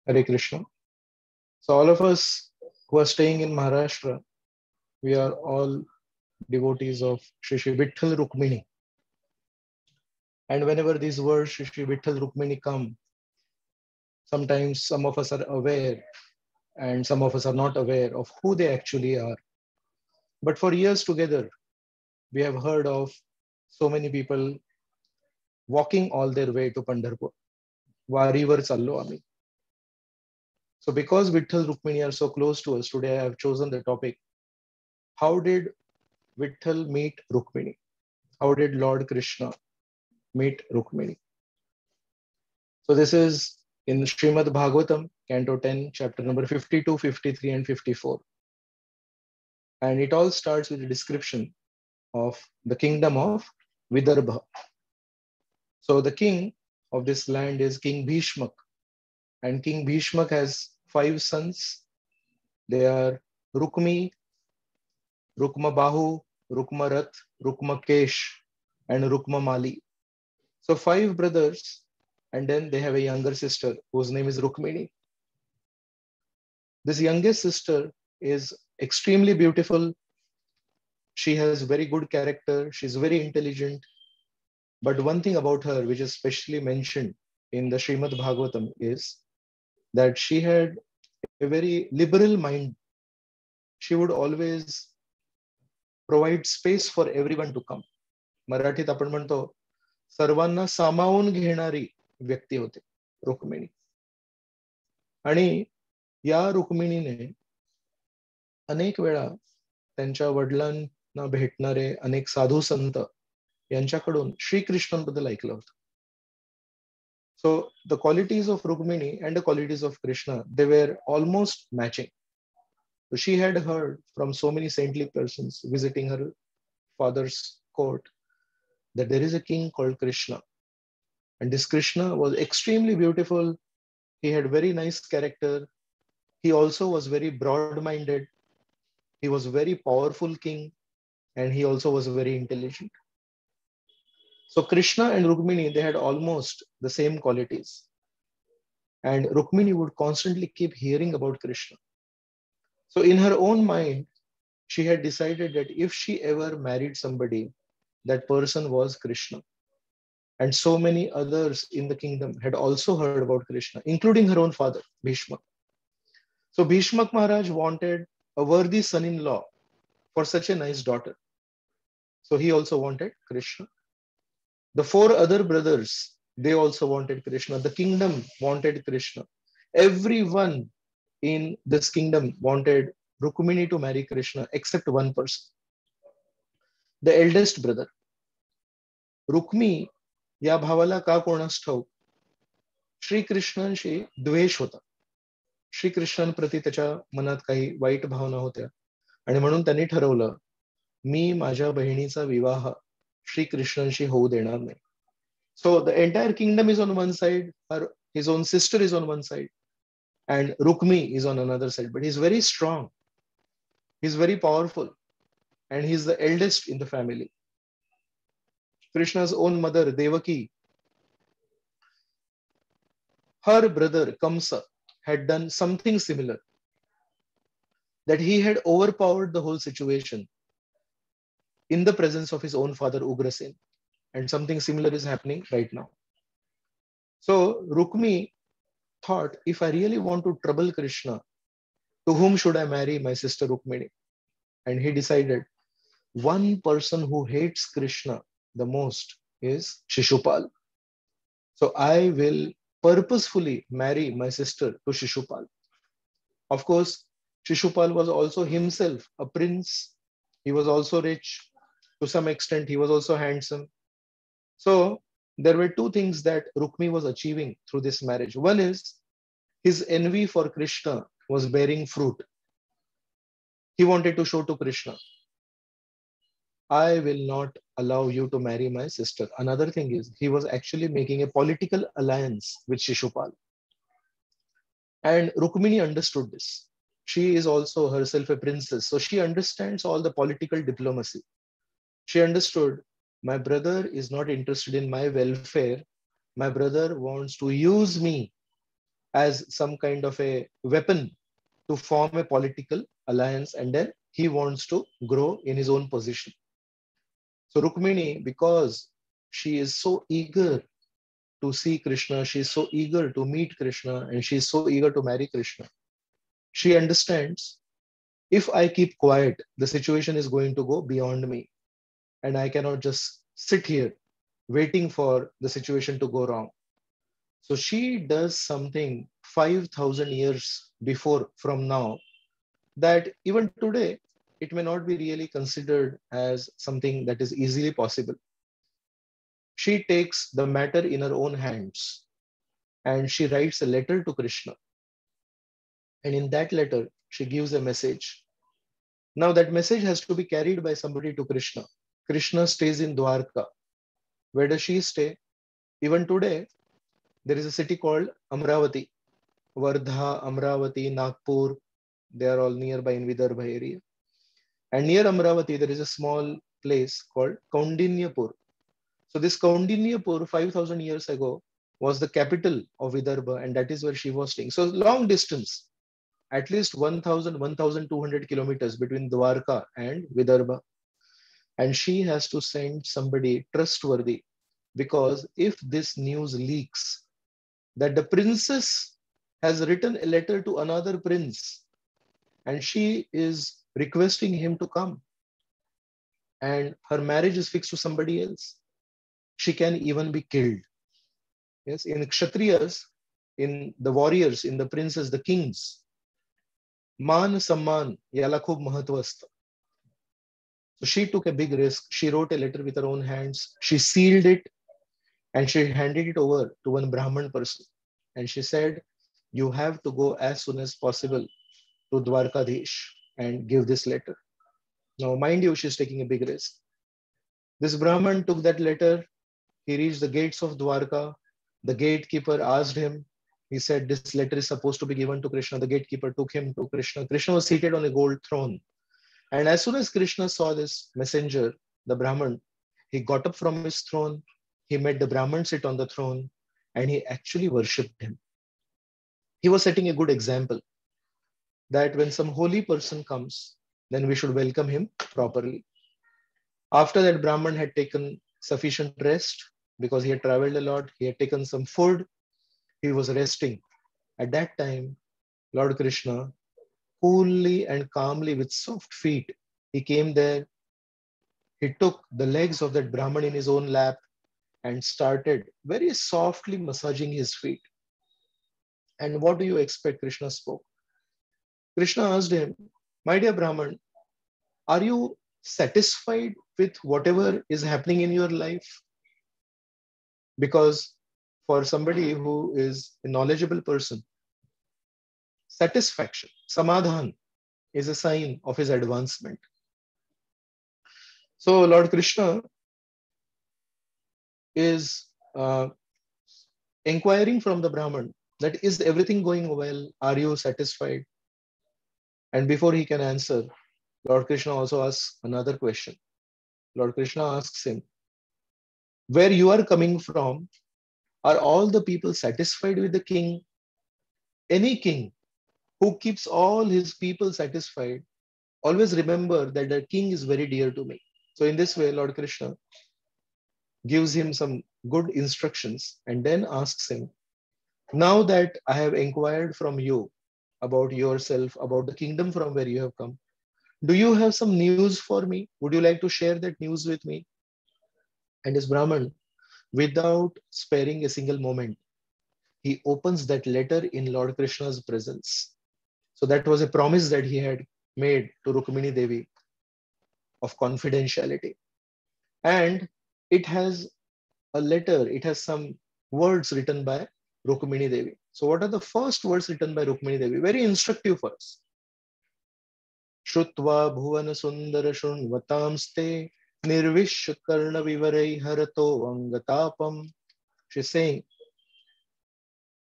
Hare Krishna. So all of us who are staying in Maharashtra, we are all devotees of Shri Shri Vitthal Rukmini. And whenever these words Shri Shri Vitthal Rukmini come, sometimes some of us are aware and some of us are not aware of who they actually are. But for years together, we have heard of so many people walking all their way to Pandharpur. Warivar challo ami. So because Vitthal Rukmini are so close to us, today I have chosen the topic, how did Vitthal meet Rukmini? How did Lord Krishna meet Rukmini? So this is in Srimad Bhagavatam, Canto 10, chapter number 52, 53, and 54. And it all starts with a description of the kingdom of Vidarbha. So the king of this land is King Bhishmak. And King Bhishmak has 5 sons. They are Rukmi, Rukma Bahu, Rukma Rath, Rukma Kesh, and Rukma Mali. So 5 brothers, and then they have a younger sister whose name is Rukmini. This youngest sister is extremely beautiful. She has very good character. She's very intelligent. But one thing about her, which is specially mentioned in the Srimad Bhagavatam, is that she had a very liberal mind. She would always provide space for everyone to come. मराठीत आपण म्हणतो सर्वांना सामावून घेणारी व्यक्ती होते रुक्मिणी. आणि या रुक्मिणीने अनेक वेळा त्यांच्या वडिलांना भेटणारे अनेक साधू संत यांच्याकडून श्रीकृष्णांबद्दल ऐकलं होतं. So the qualities of Rukmini and the qualities of Krishna, they were almost matching. So she had heard from so many saintly persons visiting her father's court that there is a king called Krishna. And this Krishna was extremely beautiful. He had very nice character. He also was very broad-minded. He was a very powerful king, and he also was very intelligent. So Krishna and Rukmini, they had almost the same qualities. And Rukmini would constantly keep hearing about Krishna. So in her own mind, she had decided that if she ever married somebody, that person was Krishna. And so many others in the kingdom had also heard about Krishna, including her own father, Bhishma. So Bhishmak Maharaj wanted a worthy son-in-law for such a nice daughter. So he also wanted Krishna. The 4 other brothers, they also wanted Krishna. The kingdom wanted Krishna. Everyone in this kingdom wanted Rukmini to marry Krishna except one person, the eldest brother. Rukmi या भावाला का कोणास ठाऊक श्रीकृष्णांशी द्वेष होता. श्रीकृष्णांप्रती त्याच्या मनात काही वाईट भावना होत्या आणि म्हणून त्यांनी ठरवलं मी माझ्या बहिणीचा विवाह श्रीकृष्णांशी होऊ देणार नाही. So the entire kingdom is on one side, his own sister is on one side, and Rukmi is on another side. But he's very strong, he's very powerful, and he's the eldest in the family. Krishna's own mother, Devaki, her brother Kamsa had done something similar, that he had overpowered the whole situation in the presence of his own father Ugrasen. And something similar is happening right now. So Rukmi thought, if I really want to trouble Krishna, to whom should I marry my sister Rukmini? And he decided, one person who hates Krishna the most is Shishupal. So I will purposefully marry my sister to Shishupal. Of course, Shishupal was also himself a prince. He was also rich. To some extent, he was also handsome. So there were 2 things that Rukmi was achieving through this marriage. One is his envy for Krishna was bearing fruit. He wanted to show to Krishna, I will not allow you to marry my sister. Another thing is he was actually making a political alliance with Shishupal. And Rukmini understood this. She is also herself a princess. So she understands all the political diplomacy. She understood, my brother is not interested in my welfare. My brother wants to use me as some kind of a weapon to form a political alliance, and then he wants to grow in his own position. So Rukmini, because she is so eager to see Krishna, she is so eager to meet Krishna, and she is so eager to marry Krishna, she understands, if I keep quiet, the situation is going to go beyond me, and I cannot just sit here waiting for the situation to go wrong. So she does something 5,000 years before from now that even today it may not be really considered as something that is easily possible. She takes the matter in her own hands and she writes a letter to Krishna. And in that letter, she gives a message. Now, that message has to be carried by somebody to Krishna. Krishna stays in Dwarka. Where does she stay? Even today, there is a city called Amravati. Wardha, Amravati, Nagpur, they are all nearby in Vidarbha area. And near Amravati, there is a small place called Kaundinyapur. So this Kaundinyapur, 5,000 years ago, was the capital of Vidarbha, and that is where she was staying. So long distance, at least 1,000, 1,200 kilometers between Dwarka and Vidarbha. And she has to send somebody trustworthy, because if this news leaks that the princess has written a letter to another prince and she is requesting him to come and her marriage is fixed to somebody else, she can even be killed. Yes, in Kshatriyas, in the warriors, in the princes, the kings, मान सम्मान याला खूप महत्व असतं. So she took a big risk. She wrote a letter with her own hands. She sealed it and she handed it over to one Brahman person. And she said, you have to go as soon as possible to Dwarkadhish and give this letter. Now, mind you, she's taking a big risk. This Brahman took that letter. He reached the gates of Dwarka. The gatekeeper asked him, he said, this letter is supposed to be given to Krishna. The gatekeeper took him to Krishna. Krishna was seated on a gold throne. And as soon as Krishna saw this messenger, the Brahman, he got up from his throne. He made the Brahman sit on the throne and he actually worshipped him. He was setting a good example that when some holy person comes, then we should welcome him properly. After that, Brahman had taken sufficient rest because he had traveled a lot. He had taken some food. He was resting. At that time, Lord Krishna, coolly and calmly with soft feet, he came there. He took the legs of that Brahman in his own lap and started very softly massaging his feet. And what do you expect? Krishna spoke. Krishna asked him, my dear Brahman, are you satisfied with whatever is happening in your life? Because for somebody who is a knowledgeable person, satisfaction, samadhan, is a sign of his advancement. So Lord Krishna is inquiring from the Brahman that is everything going well? Are you satisfied? And before he can answer, Lord Krishna also asks another question. Lord Krishna asks him, where you are coming from, are all the people satisfied with the king? Any king who keeps all his people satisfied, always remember that the king is very dear to me. So in this way, Lord Krishna gives him some good instructions and then asks him, now that I have inquired from you about yourself, about the kingdom from where you have come, do you have some news for me? Would you like to share that news with me? And this Brahman, without sparing a single moment, he opens that letter in Lord Krishna's presence. So that was a promise that he had made to Rukmini Devi of confidentiality. And it has a letter, it has some words written by Rukmini Devi. So what are the first words written by Rukmini Devi? Very instructive for us. Shrutva bhuvana sundara shunvatamste nirvish karna vivarai harato angatapam. She's saying,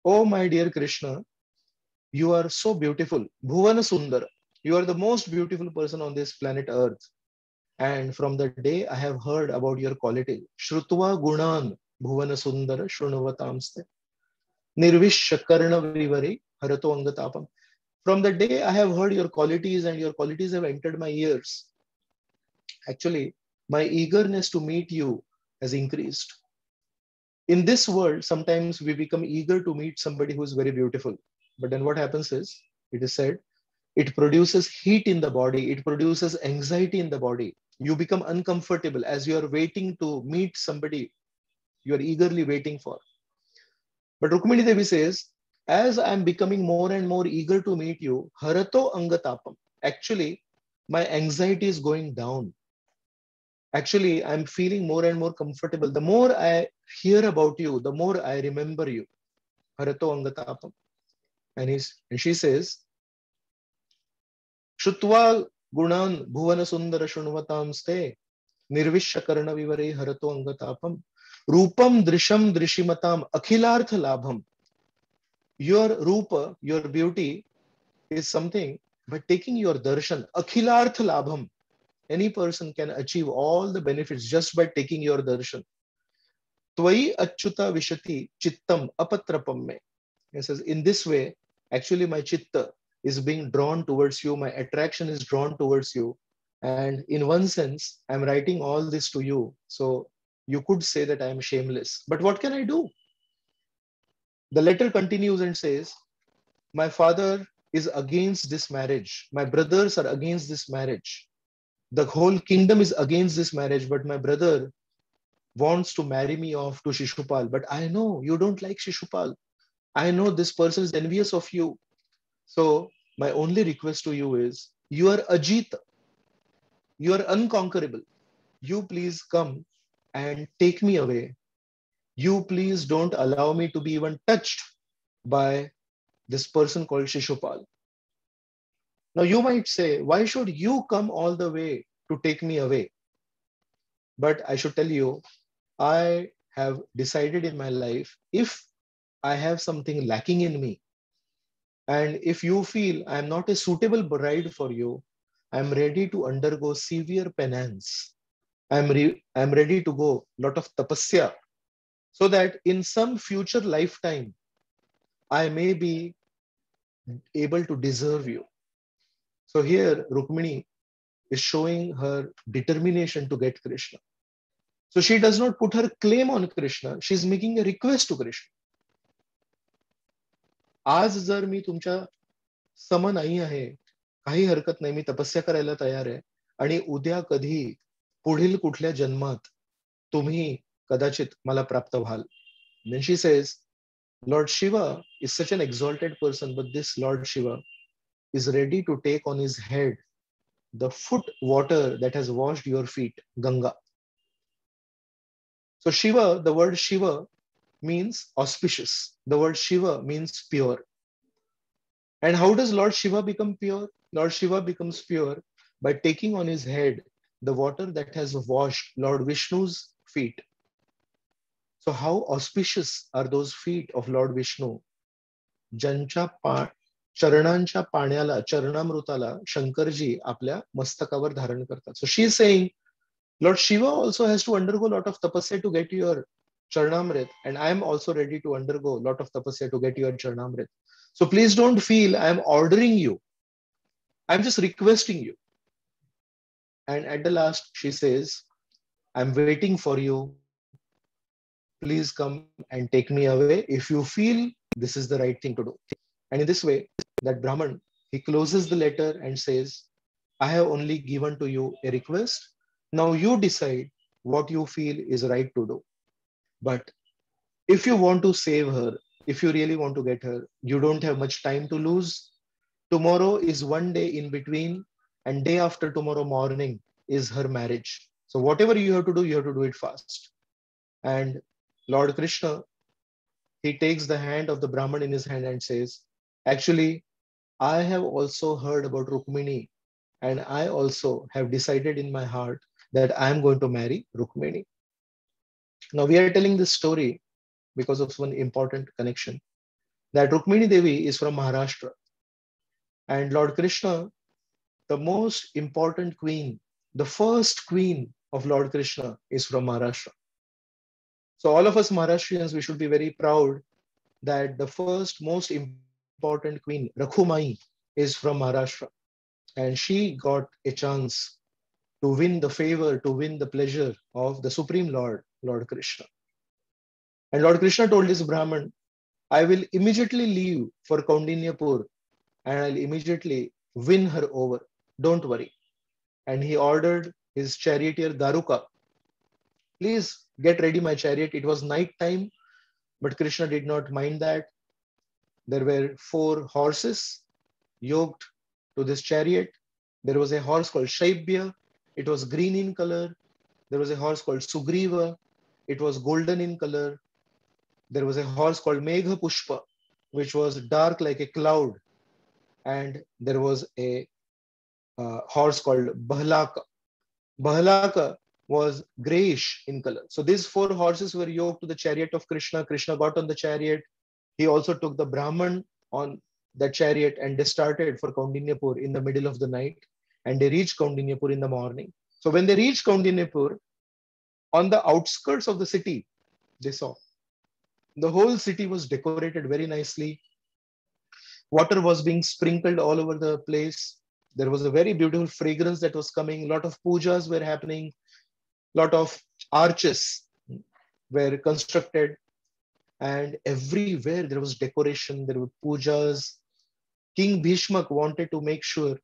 oh my dear Krishna, you are so beautiful. Bhuvana Sundara. You are the most beautiful person on this planet Earth. And from the day I have heard about your quality, Shrutva Gunan Bhuvana Sundara Shrunuvatamste. Nirvishya karna vivari harato angatapam. From the day I have heard your qualities and your qualities have entered my ears, actually, my eagerness to meet you has increased. In this world, sometimes we become eager to meet somebody who is very beautiful. But then what happens is, it is said, it produces heat in the body, it produces anxiety in the body. You become uncomfortable as you are waiting to meet somebody you are eagerly waiting for. But Rukmini Devi says, as I am becoming more and more eager to meet you, harato angatapam. Actually, my anxiety is going down. Actually, I'm feeling more and more comfortable. The more I hear about you, the more I remember you. Harato angatapam. And she says, Shutva gunan bhuvana sundara shunvatam ste nirvishya karna vivare harato angatapam. Rupam drisham drishimatam akhilartha labham. Your rupa, your beauty is something, by taking your darshan, akhilartha labham. Any person can achieve all the benefits just by taking your darshan. Tvai achyuta vishati chittam apatrapam me. He says, in this way, actually my chitta is being drawn towards you, my attraction is drawn towards you. And in one sense, I'm writing all this to you. So you could say that I am shameless. But what can I do? The letter continues and says, my father is against this marriage. My brothers are against this marriage. The whole kingdom is against this marriage, but my brother wants to marry me off to Shishupal. But I know you don't like Shishupal. I know this person is envious of you. So my only request to you is, you are Ajit. You are unconquerable. You please come and take me away. You please don't allow me to be even touched by this person called Shishupal. Now you might say, why should you come all the way to take me away? But I should tell you, I have decided in my life, if I have something lacking in me, and if you feel I'm not a suitable bride for you, I'm ready to undergo severe penance. I'm ready to go lot of tapasya, so that in some future lifetime, I may be able to deserve you. So here, Rukmini is showing her determination to get Krishna. So she does not put her claim on Krishna. She's making a request to Krishna. आज जर मी तुमच्या सम नाही आहे, काही हरकत नाही, मी तपस्या करायला तयार आहे, आणि उद्या कधी पुढील कुठल्या जन्मात तुम्ही कदाचित मला प्राप्त व्हाल. Then she says, Lord Shiva is such an exalted person, but this Lord Shiva is ready to take on his head the foot water that has washed your feet, Ganga. So Shiva, the word Shiva means auspicious. The word Shiva means pure. And how does Lord Shiva become pure? Lord Shiva becomes pure by taking on his head the water that has washed Lord Vishnu's feet. So how auspicious are those feet of Lord Vishnu? ज्यांच्या चरणांच्या पाण्याला, चरणामृताला शंकरजी आपल्या मस्तकावर धारण करतात. So she is saying, Lord Shiva also has to undergo a lot of tapasya to get your Charnamrit, and I am also ready to undergo a lot of tapasya to get your Charnamrit. So please don't feel I am ordering you. I'm just requesting you. And at the last, she says, I'm waiting for you. Please come and take me away if you feel this is the right thing to do. And in this way, that Brahman, he closes the letter and says, I have only given to you a request. Now you decide what you feel is right to do. But if you want to save her, if you really want to get her, you don't have much time to lose. Tomorrow is one day in between, and day after tomorrow morning is her marriage. So whatever you have to do it fast. And Lord Krishna, he takes the hand of the Brahman in his hand and says, actually, I have also heard about Rukmini, and I also have decided in my heart that I am going to marry Rukmini. Now we are telling this story because of one important connection, that Rukmini Devi is from Maharashtra, and Lord Krishna, the most important queen, the first queen of Lord Krishna, is from Maharashtra. So all of us Maharashtrians, we should be very proud that the first most important queen, Rakhumai, is from Maharashtra. And she got a chance to win the favor, to win the pleasure of the Supreme Lord, Lord Krishna. And Lord Krishna told his Brahman, I will immediately leave for Kaundinyapur and I'll immediately win her over. Don't worry. And he ordered his charioteer Daruka, please get ready my chariot. It was night time, but Krishna did not mind that. There were 4 horses yoked to this chariot. There was a horse called Shaibya. It was green in color. There was a horse called Sugriva. It was golden in color. There was a horse called Megha Pushpa, which was dark like a cloud. And there was a horse called Bahlaka. Bahlaka was grayish in color. So these 4 horses were yoked to the chariot of Krishna. Krishna got on the chariot. He also took the Brahman on that chariot and they started for Kaundinyapur in the middle of the night. And they reached Kaundinyapur in the morning. So when they reached Kaundinyapur, on the outskirts of the city, they saw the whole city was decorated very nicely. Water was being sprinkled all over the place. There was a very beautiful fragrance that was coming. A lot of pujas were happening. A lot of arches were constructed. And everywhere there was decoration, there were pujas. King Bhishmak wanted to make sure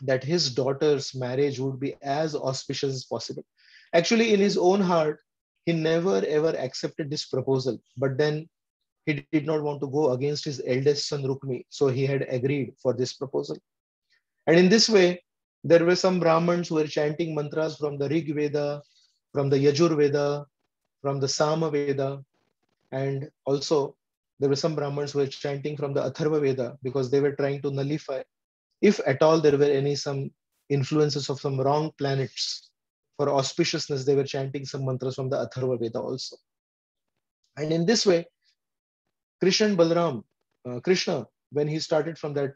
that his daughter's marriage would be as auspicious as possible. Actually, in his own heart, he never ever accepted this proposal. But then he did not want to go against his eldest son Rukmi. So he had agreed for this proposal. And in this way, there were some Brahmins who were chanting mantras from the Rig Veda, from the Yajur Veda, from the Sama Veda. And also, there were some Brahmins who were chanting from the Atharva Veda because they were trying to nullify, if at all there were any some influences of some wrong planets for auspiciousness, they were chanting some mantras from the Atharva Veda also. And in this way, Krishna and Balaram, Krishna, when he started from that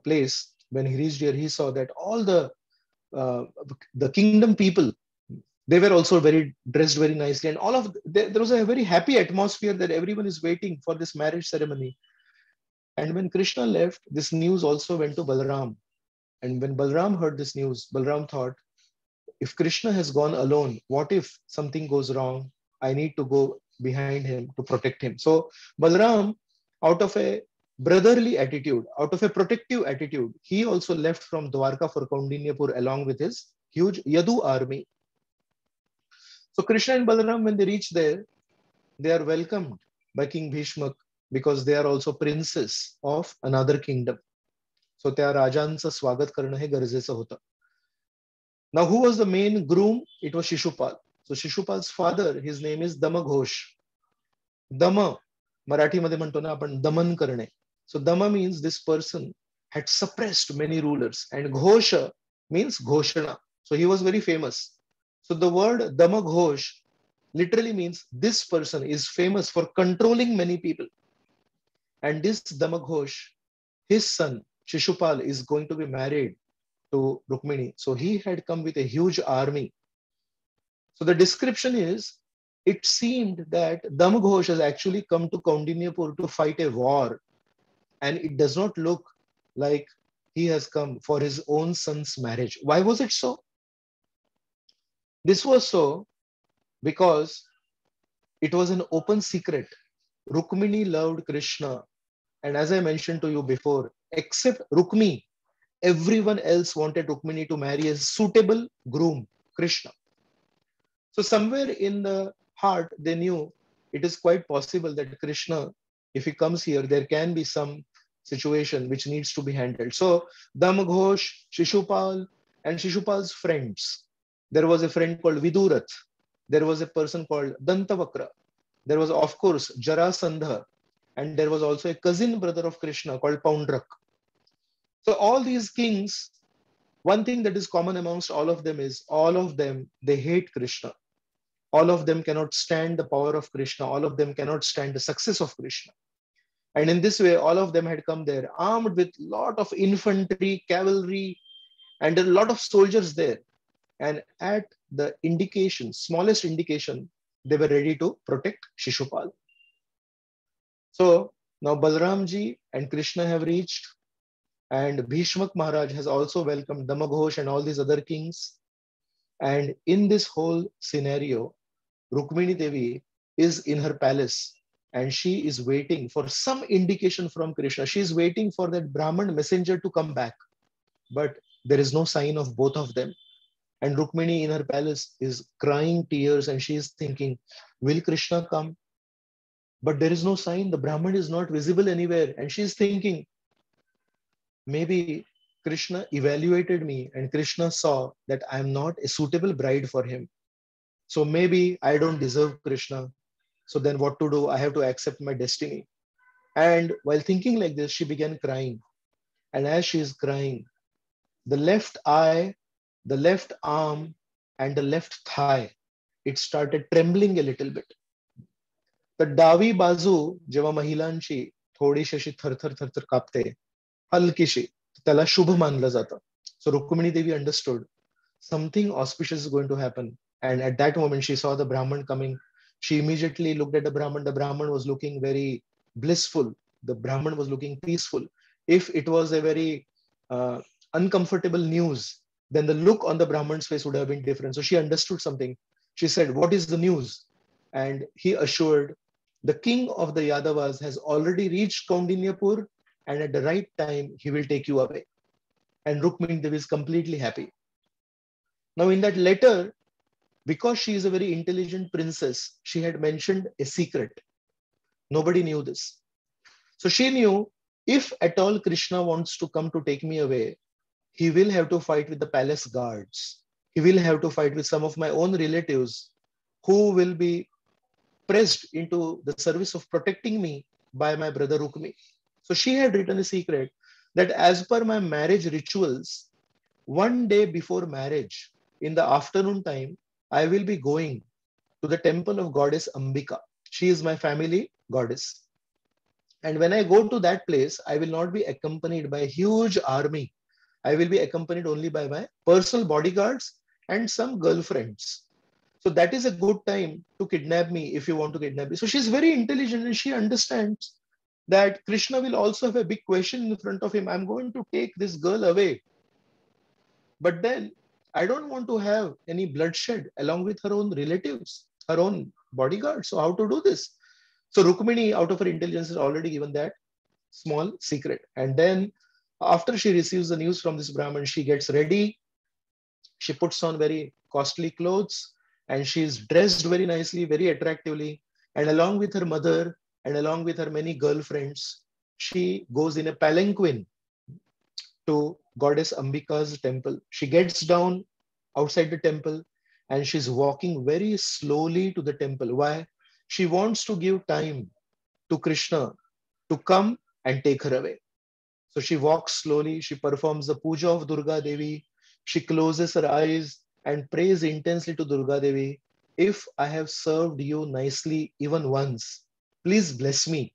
place, when he reached here, he saw that all uh, the kingdom people, they were also very dressed very nicely, and all of there was a very happy atmosphere that everyone is waiting for this marriage ceremony. And when Krishna left, this news also went to Balaram. And when Balaram heard this news, Balaram thought, if Krishna has gone alone, what if something goes wrong? I need to go behind him to protect him. So Balaram, out of a brotherly attitude, out of a protective attitude, he also left from Dwarka for Kaundinyapur along with his huge Yadu army. So Krishna and Balaram, when they reach there, they are welcomed by King Bhishmak because they are also princes of another kingdom. So त्या राजांचं स्वागत करणं हे गरजेचं होतं. Now, who was the main groom? It was Shishupal. So Shishupal's father, his name is Damaghosh. Dama, Marathi मध्ये म्हणतो ना आपण दमन करणे. So Dama means this person had suppressed many rulers, and Ghosha means Ghoshana. So he was very famous. So the word Damaghosh literally means this person is famous for controlling many people. And this Damaghosh, his son Shishupal, is going to be married to Rukmini. So he had come with a huge army. So the description is, it seemed that Damaghosh has actually come to Kaundinyapur to fight a war. And it does not look like he has come for his own son's marriage. Why was it so? This was so because it was an open secret. Rukmini loved Krishna. And as I mentioned to you before, except Rukmi, everyone else wanted Rukmini to marry a suitable groom, Krishna. So somewhere in the heart, they knew it is quite possible that Krishna, if he comes here, there can be some situation which needs to be handled. So Damaghosh, Shishupal, and Shishupal's friends. There was a friend called Vidurath. There was a person called Dantavakra. There was, of course, Jarasandha. And there was also a cousin brother of Krishna called Poundrak. So all these kings, one thing that is common amongst all of them is all of them, they hate Krishna. All of them cannot stand the power of Krishna. All of them cannot stand the success of Krishna. And in this way, all of them had come there armed with a lot of infantry, cavalry, and a lot of soldiers there. And at the indication, smallest indication, they were ready to protect Shishupal. So now Balramji and Krishna have reached, and Bhishmak Maharaj has also welcomed Damaghosh and all these other kings. And in this whole scenario, Rukmini Devi is in her palace and she is waiting for some indication from Krishna. She is waiting for that Brahman messenger to come back, but there is no sign of both of them. And Rukmini in her palace is crying tears and she is thinking, will Krishna come? But there is no sign. The Brahman is not visible anywhere. And she is thinking, maybe Krishna evaluated me and Krishna saw that I am not a suitable bride for him. So maybe I don't deserve Krishna. So then what to do? I have to accept my destiny. And while thinking like this, she began crying. And as she is crying, the left eye, the left arm, and the left thigh, it started trembling a little bit. तर डावी बाजू जेव्हा महिलांची थोडीशी अशी थरथर थरथर कापते, हलकीशी, त्याला शुभ मानलं जातं. So Rukmini Devi understood something auspicious is going to happen. And at that moment, she saw the Brahman coming. She immediately looked at the Brahman. The Brahman was looking very blissful. The Brahman was looking peaceful. If it was a very uh, uncomfortable news, then the look on the Brahman's face would have been different. So she understood something. She said, "What is the news?" And he assured, the king of the Yadavas has already reached Kaundinyapur, and at the right time, he will take you away. And Rukmini Devi is completely happy. Now, in that letter, because she is a very intelligent princess, she had mentioned a secret. Nobody knew this. So she knew if at all Krishna wants to come to take me away, he will have to fight with the palace guards. He will have to fight with some of my own relatives who will be pressed into the service of protecting me by my brother Rukmi. So she had written a secret that as per my marriage rituals, one day before marriage, in the afternoon time, I will be going to the temple of goddess Ambika. She is my family goddess. And when I go to that place, I will not be accompanied by a huge army. I will be accompanied only by my personal bodyguards and some girlfriends. So that is a good time to kidnap me if you want to kidnap me. So she's very intelligent and she understands that Krishna will also have a big question in front of him. I'm going to take this girl away. But then I don't want to have any bloodshed along with her own relatives, her own bodyguards. So how to do this? So Rukmini, out of her intelligence, has already given that small secret. And then after she receives the news from this Brahman, she gets ready. She puts on very costly clothes and she is dressed very nicely, very attractively. And along with her mother and along with her many girlfriends, she goes in a palanquin to goddess Ambika's temple. She gets down outside the temple and she's walking very slowly to the temple. Why? She wants to give time to Krishna to come and take her away. So she walks slowly, she performs the puja of Durga Devi, she closes her eyes and prays intensely to Durga Devi. If I have served you nicely even once, please bless me.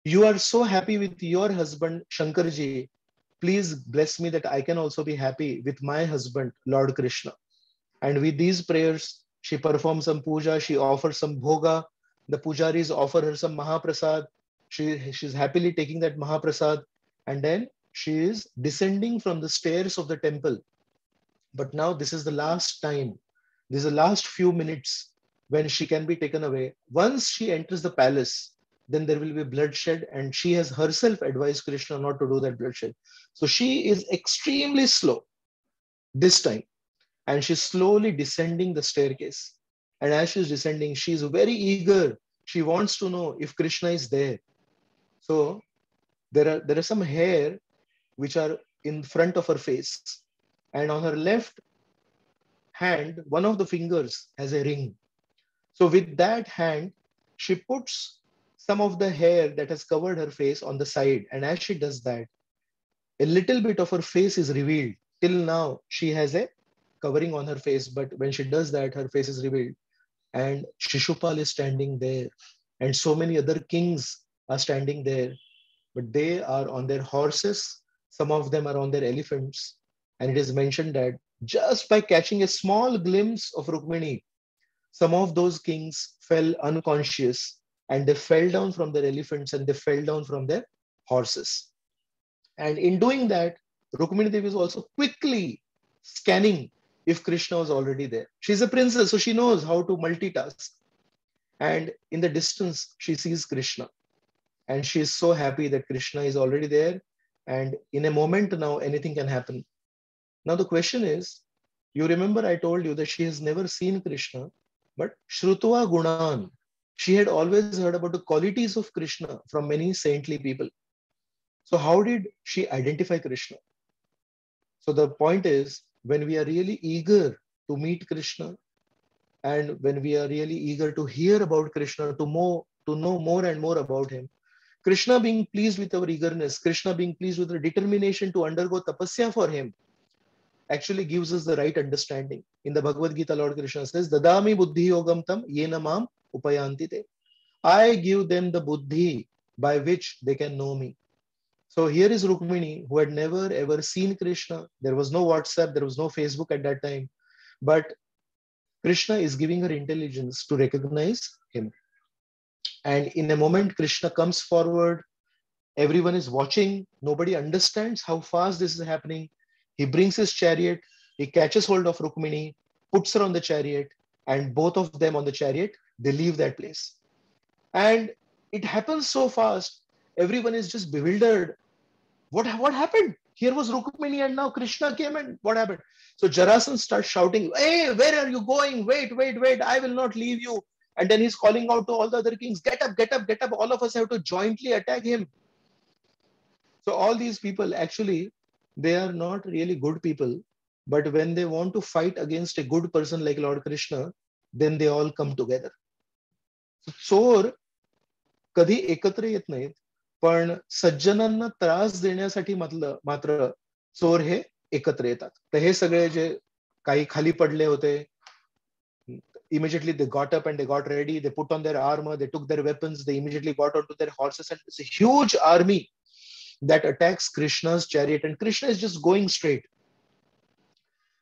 You are so happy with your husband, Shankarji. Please bless me that I can also be happy with my husband, Lord Krishna. And with these prayers, she performs some puja, she offers some bhoga. The pujaris offer her some Mahaprasad. She's happily taking that Mahaprasad. And then she is descending from the stairs of the temple. But now this is the last time. This is the last few minutes when she can be taken away. Once she enters the palace, then there will be bloodshed, and she has herself advised Krishna not to do that bloodshed. So she is extremely slow this time and she's slowly descending the staircase. And as she's descending, she's very eager. She wants to know if Krishna is there. So there are some hair which are in front of her face. And on her left hand, one of the fingers has a ring. So with that hand, she puts some of the hair that has covered her face on the side. And as she does that, a little bit of her face is revealed. Till now, she has a covering on her face, but when she does that, her face is revealed. And Shishupal is standing there, and so many other kings are standing there, but they are on their horses. Some of them are on their elephants. And it is mentioned that just by catching a small glimpse of Rukmini, some of those kings fell unconscious and they fell down from their elephants and they fell down from their horses. And in doing that, Rukmini Devi is also quickly scanning if Krishna was already there. She's a princess, so she knows how to multitask. And in the distance, she sees Krishna. And she is so happy that Krishna is already there. And in a moment now, anything can happen. Now the question is, you remember I told you that she has never seen Krishna, but Shrutva Gunan, she had always heard about the qualities of Krishna from many saintly people. So how did she identify Krishna? So the point is, when we are really eager to meet Krishna, and when we are really eager to hear about Krishna, to know more and more about him, Krishna being pleased with our eagerness, Krishna being pleased with the determination to undergo tapasya for him, actually gives us the right understanding. In the Bhagavad Gita, Lord Krishna says, Dadami buddhi yogam tam yena mam upayanti te. I give them the buddhi by which they can know me. So here is Rukmini, who had never ever seen Krishna. There was no WhatsApp, there was no Facebook at that time. But Krishna is giving her intelligence to recognize him. And in a moment, Krishna comes forward. Everyone is watching. Nobody understands how fast this is happening. He brings his chariot. He catches hold of Rukmini, puts her on the chariot, and both of them on the chariot, they leave that place. And it happens so fast. Everyone is just bewildered. What happened? Here was Rukmini and now Krishna came and what happened? So Jarasandha starts shouting, hey, where are you going? Wait, wait, wait. I will not leave you. And then he's calling out to all the other kings, get up, get up, get up. All of us have to jointly attack him. So all these people, actually, they are not really good people. But when they want to fight against a good person like Lord Krishna, then they all come together. So चोर कधी एकत्र येत नाहीत, पण सज्जनांना त्रास देण्यासाठी मात्र चोर हे एकत्र येतात. तर हे सगळे जे काही खाली पडले होते, immediately they got up and they got ready, they put on their armor, they took their weapons, they immediately got onto their horses, and it's a huge army that attacks Krishna's chariot, and Krishna is just going straight.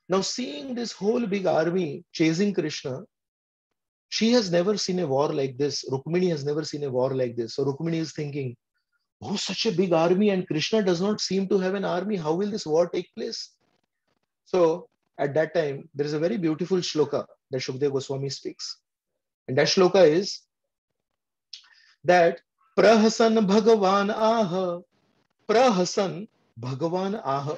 Now seeing this whole big army chasing Krishna, she has never seen a war like this. Rukmini has never seen a war like this. So Rukmini is thinking, oh, such a big army, and Krishna does not seem to have an army. How will this war take place? So at that time, there is a very beautiful shloka that Shukdev Goswami speaks. And that shloka is that Prahasan Bhagavan Aha, Prahasan Bhagavan Aha.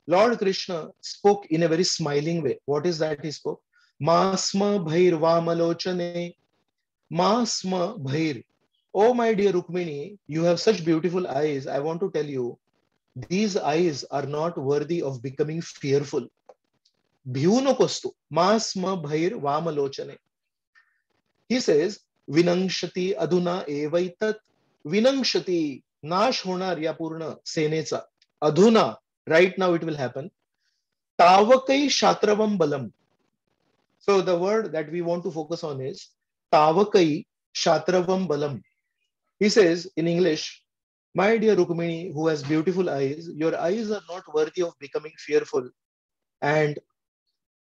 Lord Krishna spoke in a very smiling way. What is that he spoke? Masma bhair vamalochane, Masma bhair. Oh, my dear Rukmini, you have such beautiful eyes. I want to tell you, these eyes are not worthy of becoming fearful. Bhiyu nokostu, Masma bhair vamalochane. He says, Vinangshati adhuna evaitat, Vinangshati, nash honar ya purna senecha. Adhuna, right now it will happen. Tavakai shatravam balam. So the word that we want to focus on is Tavakai shatravam balam. He says in English, my dear Rukmini, who has beautiful eyes, your eyes are not worthy of becoming fearful. And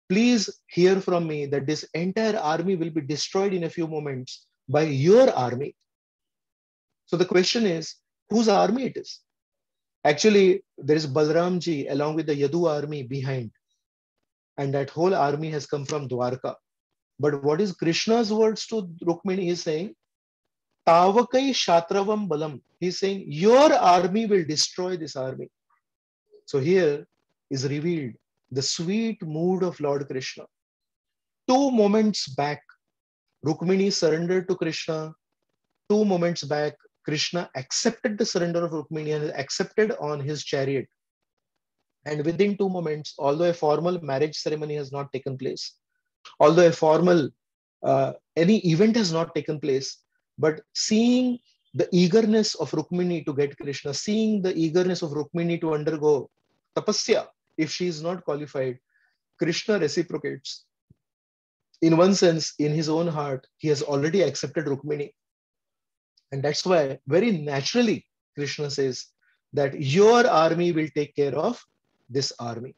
please hear from me that this entire army will be destroyed in a few moments by your army. So the question is, whose army it is? Actually, there is Balramji along with the Yadu army behind. And that whole army has come from Dwarka. But what is Krishna's words to Rukmini? He is saying, Tavakai Shatravam Balam. He's saying, your army will destroy this army. So here is revealed the sweet mood of Lord Krishna. 2 moments back, Rukmini surrendered to Krishna. 2 moments back, Krishna accepted the surrender of Rukmini and accepted on his chariot. And within 2 moments, although a formal marriage ceremony has not taken place, although a formal, any event has not taken place, but seeing the eagerness of Rukmini to get Krishna, seeing the eagerness of Rukmini to undergo tapasya, if she is not qualified, Krishna reciprocates. In one sense, in his own heart, he has already accepted Rukmini. And that's why, very naturally, Krishna says that your army will take care of this army.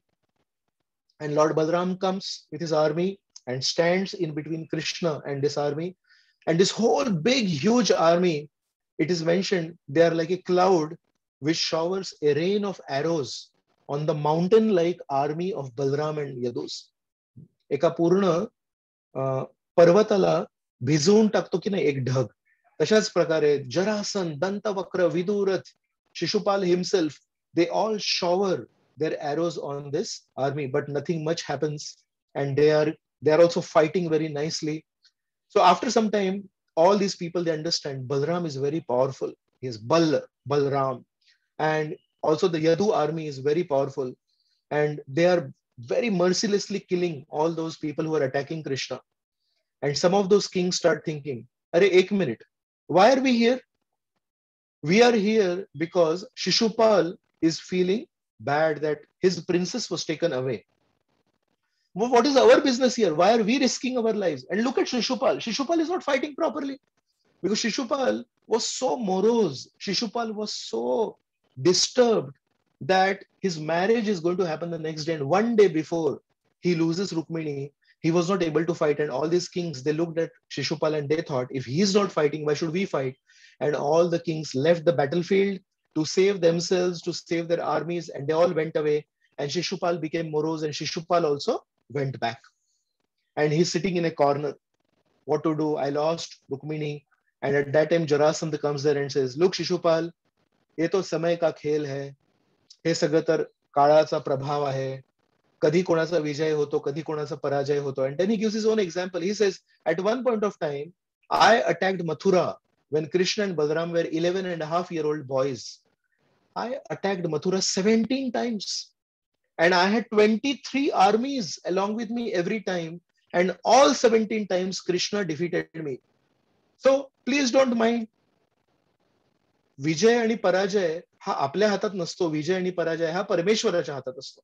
And Lord Balaram comes with his army and stands in between Krishna and this army. And this whole big, huge army, it is mentioned, they are like a cloud which showers a rain of arrows on the mountain-like army of Balram and Yadus. एका पूर्ण पर्वताला भिजवून टाकतो की नाही एक ढग, तशाच प्रकारे Jarasandh, Dantavakra, Vidurath, Shishupal himself, they all shower their arrows on this army, but nothing much happens, and they are also fighting very nicely. So after some time, all these people, they understand Balram is very powerful. He is Balram, and also the Yadu army is very powerful, and they are very mercilessly killing all those people who are attacking Krishna. And some of those kings start thinking, "Are ek minute, why are we here? We are here because Shishupal is feeling bad that his princess was taken away. Well, what is our business here? Why are we risking our lives? And look at Shishupal. Shishupal is not fighting properly because Shishupal was so morose. Shishupal was so disturbed that his marriage is going to happen the next day. And one day before he loses Rukmini, he was not able to fight. And all these kings, they looked at Shishupal and they thought, if he's not fighting, why should we fight? And all the kings left the battlefield to save themselves, to save their armies, and they all went away. And Shishupal became morose, and Shishupal also went back. And he's sitting in a corner. What to do? I lost Rukmini. And at that time, Jarasandha comes there and says, "Look, Shishupal, ये तो समय का खेल है. हे सगळं तर काळाचा प्रभाव आहे. कधी कोणाचा विजय होतो, कधी कोणाचा पराजय होतो." And then he gives his own example. He says, at one point of time, I attacked Mathura when Krishna and Balaram were 11.5-year-old boys. I attacked Mathura 17 times. And I had 23 armies along with me every time. And all 17 times Krishna defeated me. So please don't mind. विजय आणि पराजय हा आपल्या हातात नसतो. विजय आणि पराजय हा परमेश्वराच्या हातात असतो.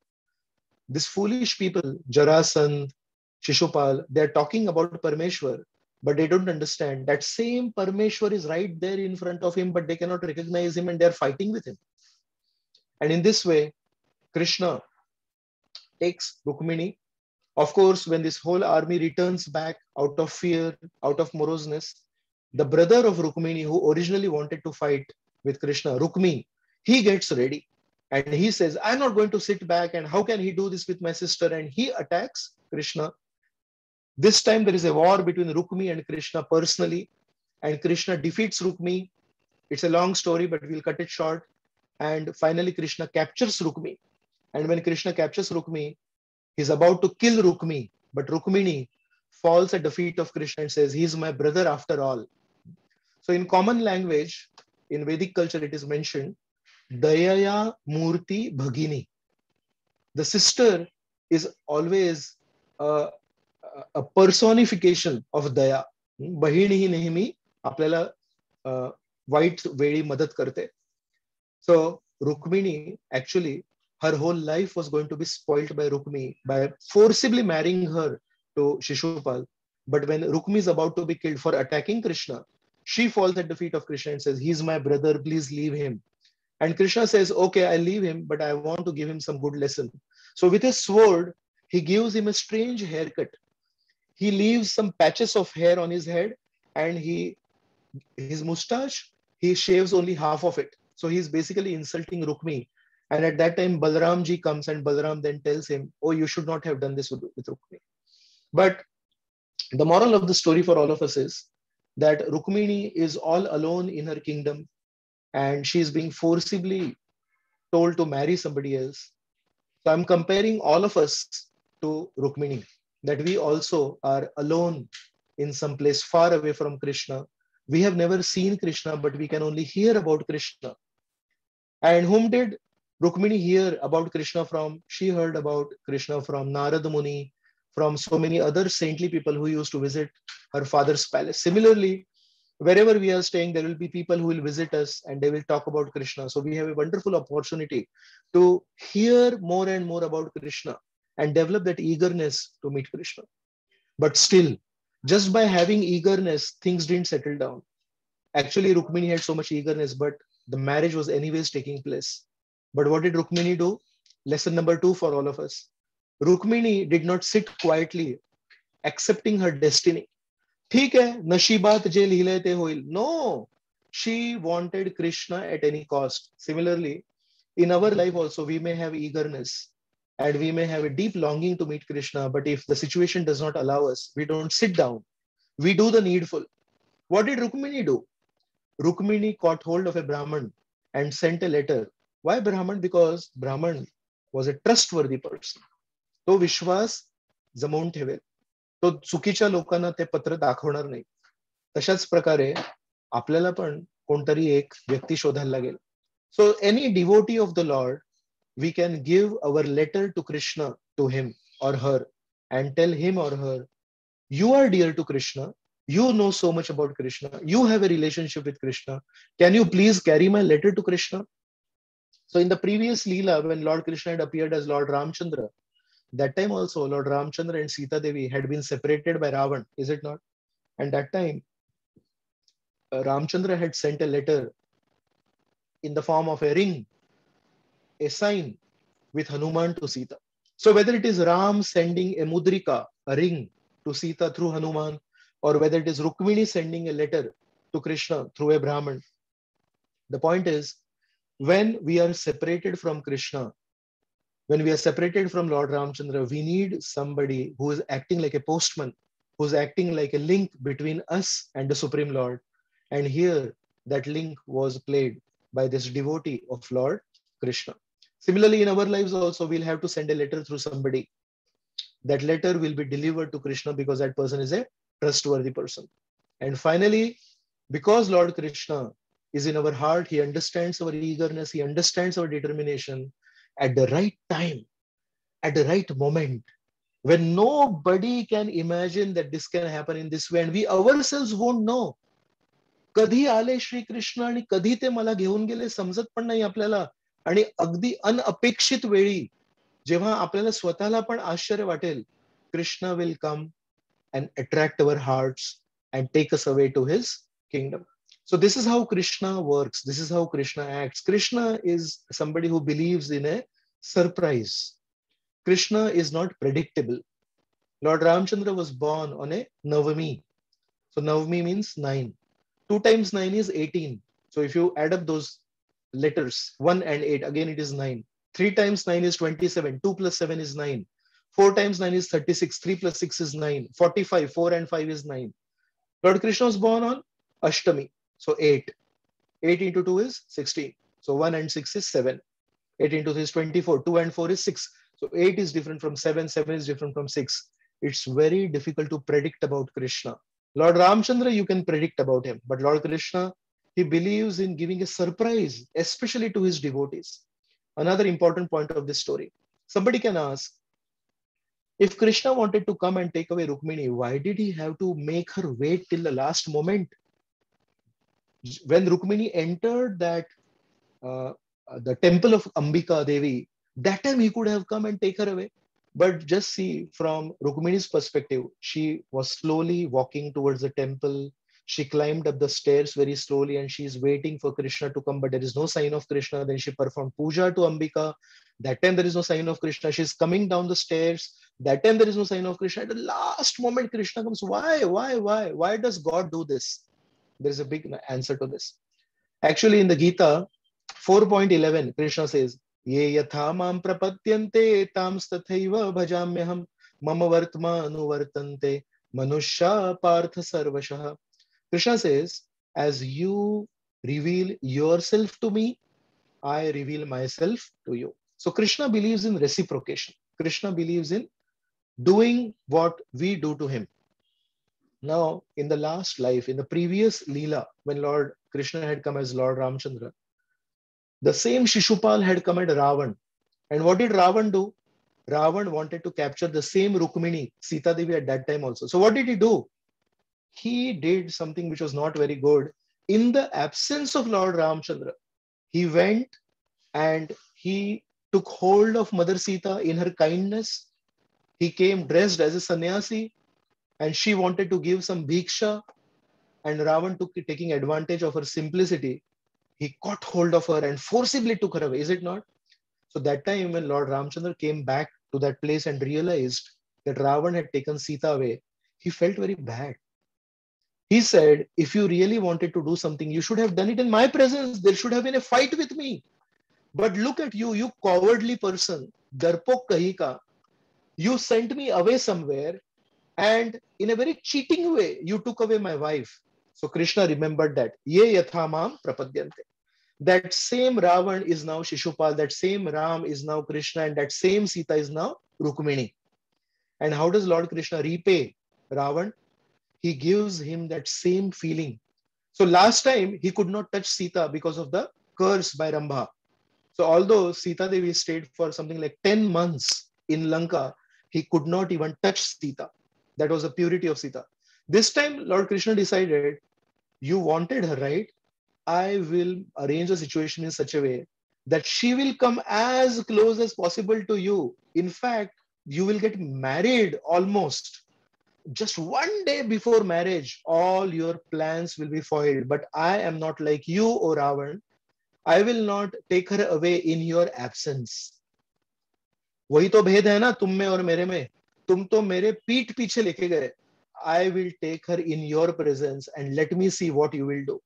This foolish people, Jarasandh, Shishupal, they are talking about Parmeshwar, but they don't understand that same Parmeshwar is right there in front of him, but they cannot recognize him and they are fighting with him. And in this way, Krishna takes Rukmini. Of course, when this whole army returns back out of fear, out of moroseness, the brother of Rukmini, who originally wanted to fight with Krishna, Rukmi, he gets ready. And he says, "I'm not going to sit back, and how can he do this with my sister?" And he attacks Krishna. This time there is a war between Rukmi and Krishna personally, and Krishna defeats Rukmi. It's a long story, but we'll cut it short. And finally, Krishna captures Rukmi. And when Krishna captures Rukmi, he's about to kill Rukmi, but Rukmini falls at the feet of Krishna and says, "He's my brother after all." So in common language, in Vedic culture, it is mentioned, Dayaya Murti Bhagini. The sister is always a personification of Daya. बहीण ही नेहमी आपल्याला white वेळी मदत करते. So Rukmini, actually, her whole life was going to be spoiled by Rukmi by forcibly marrying her to Shishupal. But when Rukmi is about to be killed for attacking Krishna, she falls at the feet of Krishna and says, "He's my brother, please leave him." And Krishna says, "Okay, I'll leave him, but I want to give him some good lesson." So with his sword, he gives him a strange haircut. He leaves some patches of hair on his head, and his mustache, he shaves only half of it. So he's basically insulting Rukmi. And at that time, Balaramji comes, and Balaram then tells him, "Oh, you should not have done this with Rukmi." But the moral of the story for all of us is that Rukmini is all alone in her kingdom, and she is being forcibly told to marry somebody else. So I'm comparing all of us to Rukmini, that we also are alone in some place far away from Krishna. We have never seen Krishna, but we can only hear about Krishna. And whom did Rukmini hear about Krishna from? She heard about Krishna from Narad Muni, from so many other saintly people who used to visit her father's palace. Similarly, wherever we are staying, there will be people who will visit us and they will talk about Krishna. So we have a wonderful opportunity to hear more and more about Krishna and develop that eagerness to meet Krishna. But still, just by having eagerness, things didn't settle down. Actually, Rukmini had so much eagerness, but the marriage was anyways taking place. But what did Rukmini do? Lesson number 2 for all of us. Rukmini did not sit quietly, accepting her destiny. ठीक आहे, नशिबात जे लिहिलंय ते होईल. No, she wanted Krishna at any cost. Similarly, in our life also, we may have eagerness and we may have a deep longing to meet Krishna, but if the situation does not allow us, we don't sit down. We do the needful. What did Rukmini do? Rukmini caught hold of a Brahman and sent a letter. Why Brahman? Because Brahman was a trustworthy person. तो विश्वास जमवून ठेवेल. तो चुकीच्या लोकांना ते पत्र दाखवणार नाही. तशाच प्रकारे आपल्याला पण कोणतरी एक व्यक्ती शोधायला लागेल. So any devotee of the Lord, we can give our letter to Krishna, to him or her, and tell him or her, you are dear to Krishna. You know so much about Krishna. You have a relationship with Krishna. Can you please carry my letter to Krishna? So in the previous Leela, when Lord Krishna had appeared as Lord Ramchandra, that time also Lord Ramchandra and Sita Devi had been separated by Ravan, is it not? And that time, Ramchandra had sent a letter in the form of a ring, a sign with Hanuman to Sita. So whether it is Ram sending a mudrika, a ring to Sita through Hanuman, or whether it is Rukmini sending a letter to Krishna through a Brahman, the point is, when we are separated from Krishna, when we are separated from Lord Ramchandra, we need somebody who is acting like a postman, who is acting like a link between us and the Supreme Lord. And here, that link was played by this devotee of Lord Krishna. Similarly, in our lives also, we'll have to send a letter through somebody. That letter will be delivered to Krishna because that person is a trustworthy person. And finally, because Lord Krishna is in our heart, he understands our eagerness, he understands our determination. At the right time, at the right moment, when nobody can imagine that this can happen in this way, and we ourselves won't know. कधी आले श्री कृष्ण आणि कधी ते मला घेऊन गेले समजत पण नाही आपल्याला. आणि अगदी अनअपेक्षित वेळी जेव्हा आपल्याला स्वतःला पण आश्चर्य वाटेल, Krishna will come and attract our hearts and take us away to his kingdom. So this is how Krishna works. This is how Krishna acts. Krishna is somebody who believes in a surprise. Krishna is not predictable. Lord Ramchandra was born on a Navami. So Navami means 9. 2 times 9 is 18. So if you add up those letters, 1 and 8, again it is 9. 3 times 9 is 27. 2 plus 7 is 9. 4 times 9 is 36. 3 plus 6 is 9. 45. 4 and 5 is 9. Lord Krishna was born on Ashtami. So 8. 8 into 2 is 16. So 1 and 6 is 7. 8 into 3 is 24. 2 and 4 is 6. So 8 is different from 7. 7 is different from 6. It's very difficult to predict about Krishna. Lord Ramchandra, you can predict about him. But Lord Krishna, he believes in giving a surprise, especially to his devotees. Another important point of this story. Somebody can ask, if Krishna wanted to come and take away Rukmini, why did he have to make her wait till the last moment? When Rukmini entered that the temple of Ambika Devi, that time he could have come and take her away. But just see, from Rukmini's perspective, she was slowly walking towards the temple. She climbed up the stairs very slowly and she is waiting for Krishna to come, but there is no sign of Krishna. Then she performed puja to Ambika. That time there is no sign of Krishna. She's coming down the stairs. That time there is no sign of Krishna. At the last moment, Krishna comes. Why? Why does God do this? There is a big answer to this. Actually, in the Gita, 4.11, Krishna says, Ye yatha mam prapatyante tams tathaiva bhajamyaham mama vartma anuvartante manushya partha sarvashah. Krishna says, as you reveal yourself to me, I reveal myself to you. So Krishna believes in reciprocation. Krishna believes in doing what we do to him. Now, in the last life, in the previous Leela, when Lord Krishna had come as Lord Ramchandra, the same Shishupal had come at Ravan. And what did Ravan do? Ravan wanted to capture the same Rukmini, Sita Devi at that time also. So what did he do? He did something which was not very good. In the absence of Lord Ramchandra, he went and he took hold of Mother Sita in her kindness. He came dressed as a sannyasi and she wanted to give some bhiksha, and Ravan took taking advantage of her simplicity. He caught hold of her and forcibly took her away, is it not? So that time when Lord Ramchandra came back to that place and realized that Ravan had taken Sita away, he felt very bad. He said, if you really wanted to do something, you should have done it in my presence. There should have been a fight with me. But look at you, you cowardly person, darpok kahi ka. You sent me away somewhere, and in a very cheating way, you took away my wife. So Krishna remembered that. Ye yathamam prapadyante. That same Ravan is now Shishupal, that same Ram is now Krishna, and that same Sita is now Rukmini. And how does Lord Krishna repay Ravan? He gives him that same feeling. So last time he could not touch Sita because of the curse by Rambha. So although Sita Devi stayed for something like 10 months in Lanka, he could not even touch Sita. That was the purity of Sita. This time Lord Krishna decided, you wanted her, right? I will arrange a situation in such a way that she will come as close as possible to you. In fact, you will get married almost. Just one day before marriage, all your plans will be foiled. But I am not like you, O Ravan. I will not take her away in your absence. वही तो भेद है ना तुम में और मेरे में. तुम तो मेरे पीठ पीछे लेके गए. I will take her in your presence and let me see what you will do.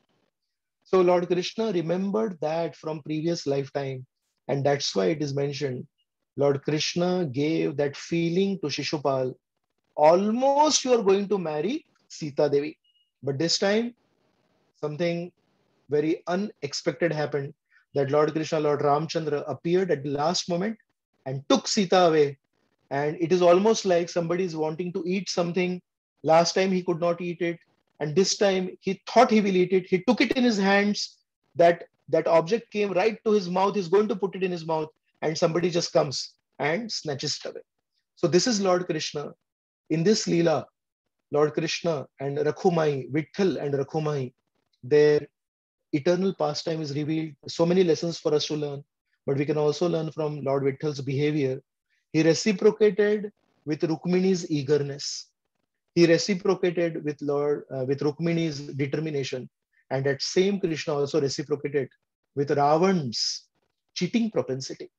So Lord Krishna remembered that from previous lifetime, and that's why it is mentioned. Lord Krishna gave that feeling to Shishupal. Almost you are going to marry Sita Devi. But this time, something very unexpected happened, that Lord Krishna, Lord Ramchandra appeared at the last moment and took Sita away. And it is almost like somebody is wanting to eat something. Last time he could not eat it. And this time he thought he will eat it. He took it in his hands. That object came right to his mouth. He's going to put it in his mouth. And somebody just comes and snatches it away. So this is Lord Krishna. In this Leela, Lord Krishna and Rakhumai, Vitthal and Rakhumai, their eternal pastime is revealed. So many lessons for us to learn, but we can also learn from Lord Vithal's behavior. He reciprocated with Rukmini's eagerness. He reciprocated with Rukmini's determination, and that same Krishna also reciprocated with Ravan's cheating propensity.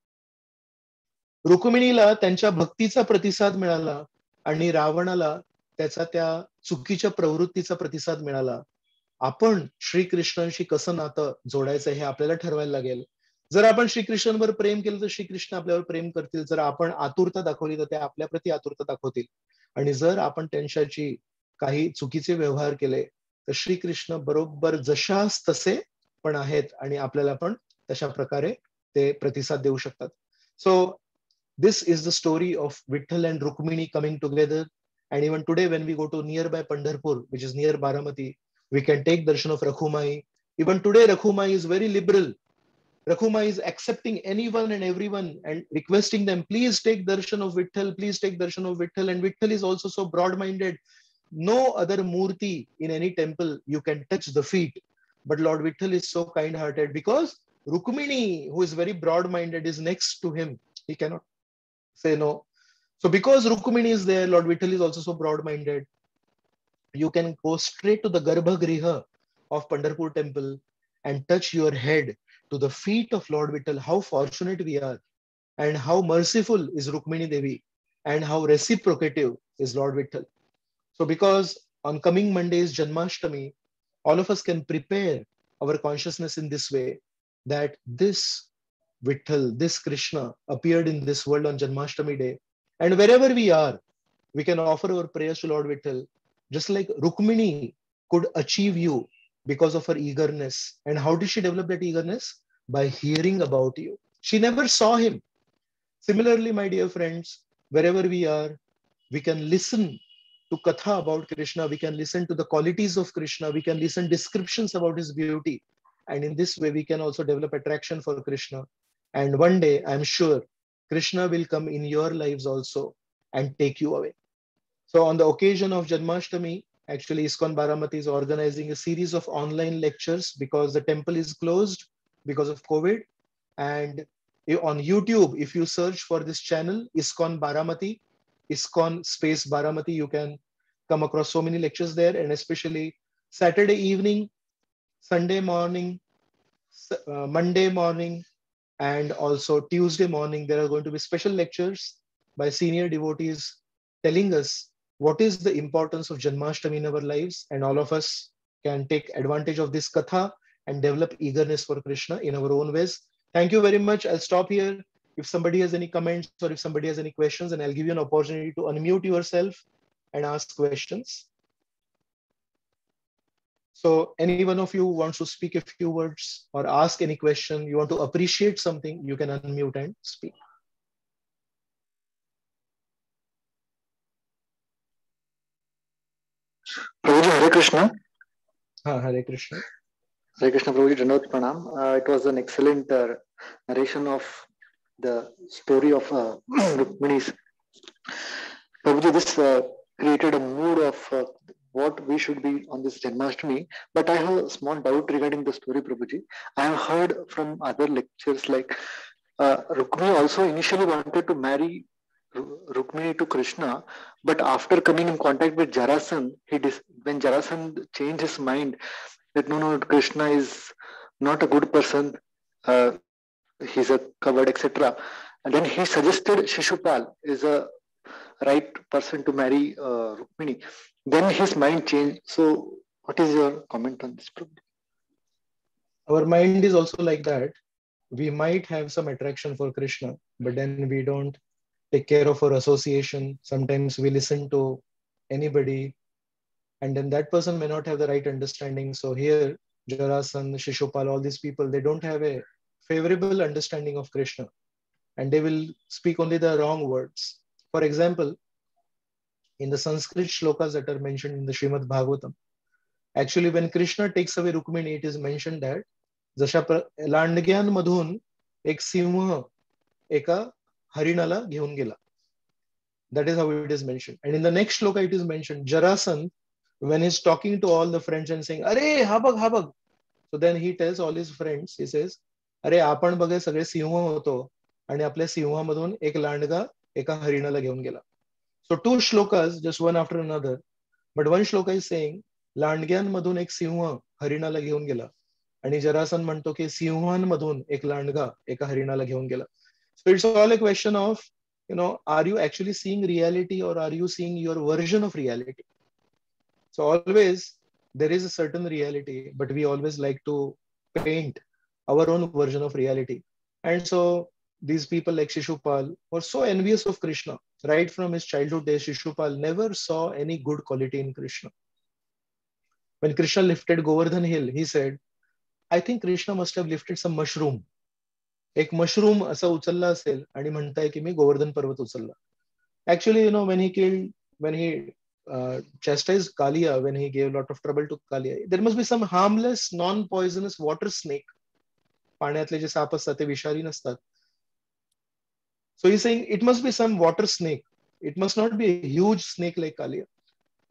रुक्मिणीला त्यांच्या भक्तीचा प्रतिसाद मिळाला आणि रावणाला त्याचा त्या चुकीच्या प्रवृत्तीचा प्रतिसाद मिळाला. आपण श्रीकृष्णांशी कसं नातं जोडायचं हे आपल्याला ठरवायला लागेल. जर आपण श्रीकृष्णांवर प्रेम केलं तर श्रीकृष्ण आपल्यावर प्रेम करतील. जर आपण आतुरता दाखवली तर ते आपल्या प्रती आतुरता दाखवतील. आणि जर आपण त्यांच्याशी काही चुकीचे व्यवहार केले तर श्रीकृष्ण बरोबर जशास तसे पण आहेत आणि आपल्याला पण तशा प्रकारे ते प्रतिसाद देऊ शकतात. सो this is the story of Vitthal and Rukmini coming together. And even today, when we go to nearby Pandharpur, which is near Baramati, we can take darshan of Rakhumai. Even today, Rakhumai is very liberal. Rakhumai is accepting anyone and everyone and requesting them, please take darshan of Vitthal, please take darshan of Vitthal. And Vitthal is also so broad-minded. No other murti in any temple you can touch the feet. But Lord Vitthal is so kind-hearted because Rukmini, who is very broad-minded, is next to him. He cannot say no. So because Rukmini is there, Lord Vitthal is also so broad-minded. You can go straight to the Garbhagriha of Pandharpur temple and touch your head to the feet of Lord Vitthal. How fortunate we are, and how merciful is Rukmini Devi, and how reciprocative is Lord Vitthal. So because on coming Monday is Janmashtami, all of us can prepare our consciousness in this way, that this Vitthal, this Krishna appeared in this world on Janmashtami day. And wherever we are, we can offer our prayers to Lord Vitthal, just like Rukmini could achieve you because of her eagerness. And how did she develop that eagerness? By hearing about you. She never saw him. Similarly, my dear friends, wherever we are, we can listen to Katha about Krishna. We can listen to the qualities of Krishna. We can listen descriptions about his beauty. And in this way, we can also develop attraction for Krishna. And one day, I'm sure, Krishna will come in your lives also and take you away. So on the occasion of Janmashtami, actually ISKCON Baramati is organizing a series of online lectures because the temple is closed because of COVID. And on YouTube, if you search for this channel, ISKCON Baramati, ISKCON space Baramati, you can come across so many lectures there. And especially Saturday evening, Sunday morning, Monday morning, and also Tuesday morning, there are going to be special lectures by senior devotees telling us what is the importance of Janmashtami in our lives, and all of us can take advantage of this katha and develop eagerness for Krishna in our own ways. Thank you very much. I'll stop here. If somebody has any comments or if somebody has any questions, and I'll give you an opportunity to unmute yourself and ask questions. So any one of you wants to speak a few words or ask any question, you want to appreciate something, you can unmute and speak. Prabhuji, Hare Krishna. Hare Krishna. Hare Krishna, Prabhuji, Dandavat Pranam. It was an excellent narration of the story of Rukmini's. Prabhuji, this created a mood of what we should be on this Janmashtami. But I have a small doubt regarding the story, Prabhuji. I have heard from other lectures like Rukmini also initially wanted to marry Rukmini to Krishna, but after coming in contact with Jarasandh, when Jarasandh changed his mind that no, Krishna is not a good person, he's a coward, etc. And then he suggested Shishupal is a right person to marry Rukmini. Then his mind changed. So, what is your comment on this problem? Our mind is also like that. We might have some attraction for Krishna, but then we don't take care of our association. Sometimes we listen to anybody, and then that person may not have the right understanding. So here, Jarasandh, Shishupal, all these people, they don't have a favorable understanding of Krishna, and they will speak only the wrong words. For example, in the Sanskrit shlokas that are mentioned in the Srimad Bhagavatam, actually when Krishna takes away Rukmini, it is mentioned that जशा लांडग्यान मधून एक सिंह एका हरिणाला घेऊन गेला. That is how it is mentioned. And in the next shloka it is mentioned, Jarasandh, when he's talking to all the friends and saying, "Arey, habag, habag." So then he tells all his friends, he says, "अरे आपण बघा सगळे सिंह होतो आणि आपल्या सिंहामधून एक लांडगा एका हरिणाला घेऊन गेला." So two shlokas, just one after another. But one shloka is saying, लांडग्यांमधून एक सिंह हरिणाला घेऊन गेला. आणि जरासंध म्हणतो की सिंहांमधून एक लांडगा एका हरिणाला घेऊन गेला. So it's all a question of, are you actually seeing reality or are you seeing your version of reality? So always there is a certain reality, but we always like to paint our own version of reality. And so these people like Shishupal were so envious of Krishna. Right from his childhood days, Shishupal never saw any good quality in Krishna. When Krishna lifted Govardhan Hill, he said, I think Krishna must have lifted some mushroom. एक mushroom असा उचलला असेल आणि म्हणताय की मी गोवर्धन पर्वत उचलला. Actually, when he chastised Kalia, when he gave a lot of trouble to Kalia, there must be some harmless, non-poisonous water snake. पाण्यातले J shop असतात ते विषारी नसतात. So he's saying it must be some water snake. It must not be a huge snake like Kalia.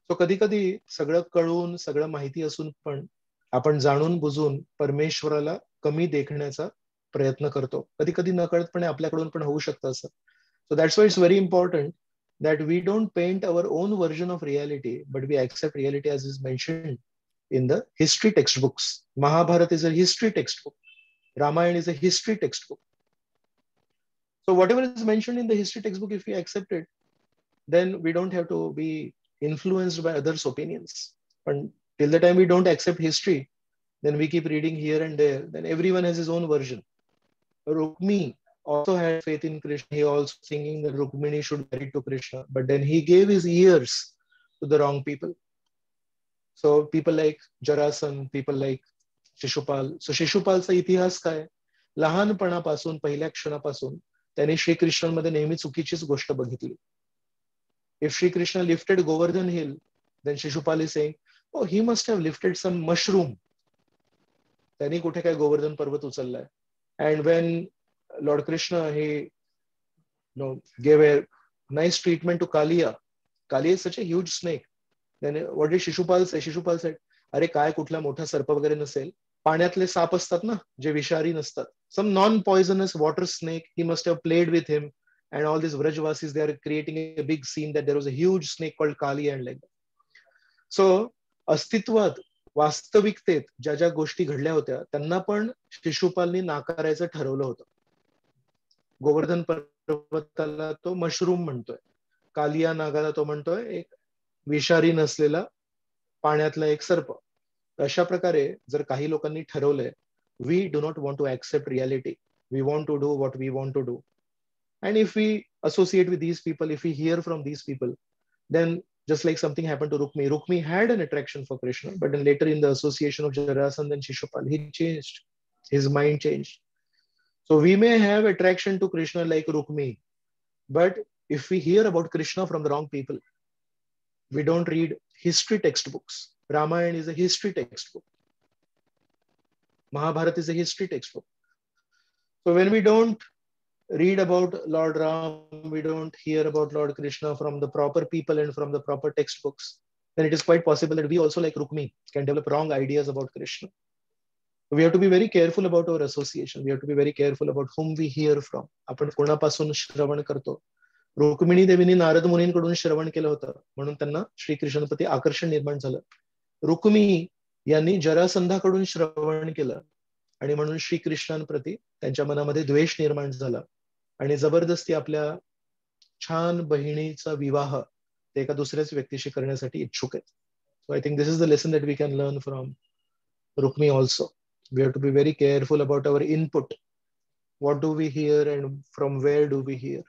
So कधी कधी सगळं कळून सगळं माहिती असून पण आपण जाणून बुजून परमेश्वराला कमी देखण्याचा प्रयत्न करतो. कधी कधी नकळतपणे आपल्याकडून पण होऊ शकतं असं. So that's why it's very important that we don't paint our own version of reality, but we accept reality as is mentioned in the history textbooks. Mahabharata is a history textbook. Ramayana is a history textbook. So whatever is mentioned in the history textbook, if we accept it, then we don't have to be influenced by others' opinions. But till the time we don't accept history, then we keep reading here and there, then everyone has his own version. Rukmini also had faith in Krishna. He also thinking that Rukmini should marry to Krishna, but then he gave his ears to the wrong people. So people like Jarasandh, people like Shishupal. So Shishupalचा इतिहास काय? लहानपणापासून पहिल्या क्षणापासून त्याने श्रीकृष्णांमध्ये नेहमी चुकीचीच गोष्ट बघितली. If Shri Krishna lifted Govardhan Hill, then Shishupal is saying, oh, he must have lifted some mushroom. त्यांनी कुठे काय गोवर्धन पर्वत उचललाय. And when Lord Krishna, he gave a nice treatment to Kaliya. Kaliya is such a huge snake. Then what did Shishupal say? Shishupal said, अरे काय कुठला मोठा सर्प वगैरे नसेल. पाण्यातले साप असतात ना, जे विषारी नसतात. Some non-poisonous water snake, he must have played with him. And all these Vrajvasis, they are creating a big scene that there was a huge snake called Kaliya and like that. So, अस्तित्वात वास्तविकतेत ज्या ज्या गोष्टी घडल्या होत्या त्यांना पण शिशुपालनी नाकारायचं ठरवलं होतं. गोवर्धन पर्वताला तो मशरूम म्हणतोय, कालिया नागाला तो म्हणतोय एक विषारी नसलेला पाण्यातला एक सर्प. अशा प्रकारे जर काही लोकांनी ठरवलंय, we do not want to accept reality, we want to do what we want to do. And if we associate with these people, if we hear from these people, then just like something happened to Rukmi. Rukmi had an attraction for Krishna, but then later in the association of Jarasandha and Shishupal, he changed. His mind changed. So we may have attraction to Krishna like Rukmi, but if we hear about Krishna from the wrong people, we don't read history textbooks. Ramayana is a history textbook. Mahabharata is a history textbook. So when we don't read about Lord Ram, we don't hear about Lord Krishna from the proper people and from the proper textbooks, then it is quite possible that we also, like Rukmi, can develop wrong ideas about Krishna. We have to be very careful about our association. We have to be very careful about whom we hear from. आपण कोणापासून श्रवण करतो. रुक्मिणी देवीने नारद मुनींकडून श्रवण केलं होतं, म्हणून त्यांना श्रीकृष्णांप्रती आकर्षण निर्माण झालं. रुक्मी यांनी जरासंधाकडून श्रवण केलं आणि म्हणून श्रीकृष्णांप्रती त्यांच्या मनामध्ये द्वेष निर्माण झाला आणि जबरदस्ती आपल्या छान बहिणीचा विवाह ते एका दुसऱ्याच व्यक्तीशी करण्यासाठी इच्छुक आहेत. So I think this is the lesson that we can learn from Rukmi also. We have to be very careful about our input. What do we hear and from where do we hear?